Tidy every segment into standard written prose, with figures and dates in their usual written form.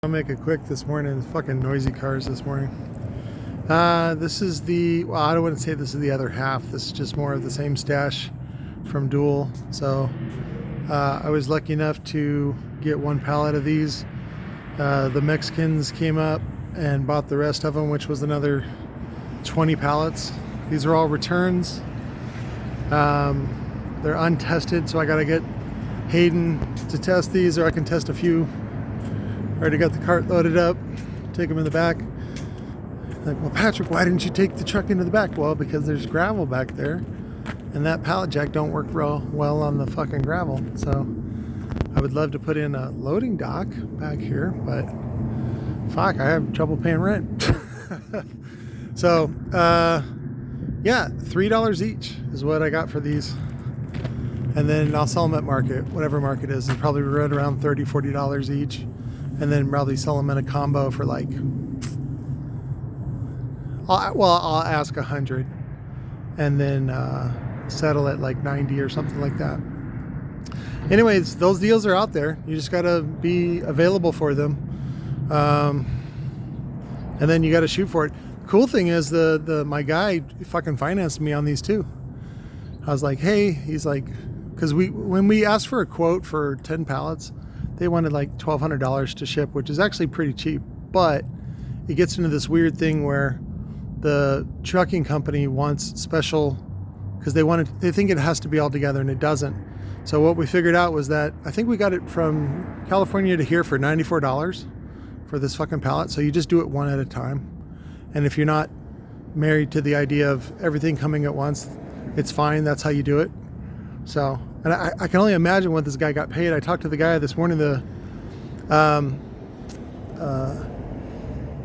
I'll make it quick this morning. Fucking noisy cars this morning. This is the, well, I don't want to say this is the other half. This is just more of the same stash from Dual. So I was lucky enough to get one pallet of these. The Mexicans came up and bought the rest of them, which was another 20 pallets. These are all returns. They're untested, so I gotta get Hayden to test these, or I can test a few. Already got the cart loaded up, take them in the back. Like, well, Patrick, why didn't you take the truck into the back? Well, because there's gravel back there, and that pallet jack don't work real well on the fucking gravel. So I would love to put in a loading dock back here, but fuck, I have trouble paying rent. So yeah, $3 each is what I got for these. And then I'll sell them at market, whatever market is. It's probably right around $30, $40 each. And then probably sell them in a combo for like, I'll ask 100 and then settle at like 90 or something like that. Anyways, those deals are out there. You just gotta be available for them. And then you gotta shoot for it. Cool thing is my guy fucking financed me on these too. I was like, hey, he's like, because when we asked for a quote for 10 pallets, they wanted like $1,200 to ship, which is actually pretty cheap. But it gets into this weird thing where the trucking company wants special, because they think it has to be all together, and it doesn't. So what we figured out was that I think we got it from California to here for $94 for this fucking pallet. So you just do it one at a time. And if you're not married to the idea of everything coming at once, it's fine. That's how you do it. So, and I can only imagine what this guy got paid. I talked to the guy this morning, the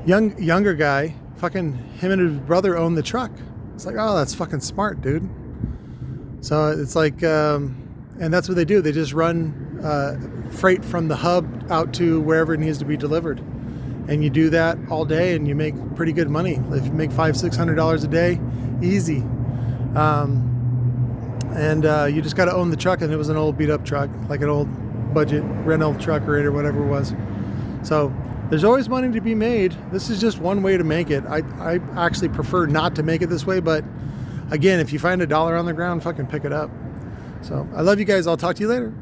younger guy, fucking him and his brother own the truck. It's like, oh, that's fucking smart, dude. So it's like, and that's what they do. They just run freight from the hub out to wherever it needs to be delivered. And you do that all day and you make pretty good money. If you make $500-600 a day, easy. You just got to own the truck, and it was an old beat up truck, like an old budget rental truck or whatever it was. So there's always money to be made. This is just one way to make it. I actually prefer not to make it this way, but again, if you find $1 on the ground, fucking pick it up. So I love you guys. I'll talk to you later.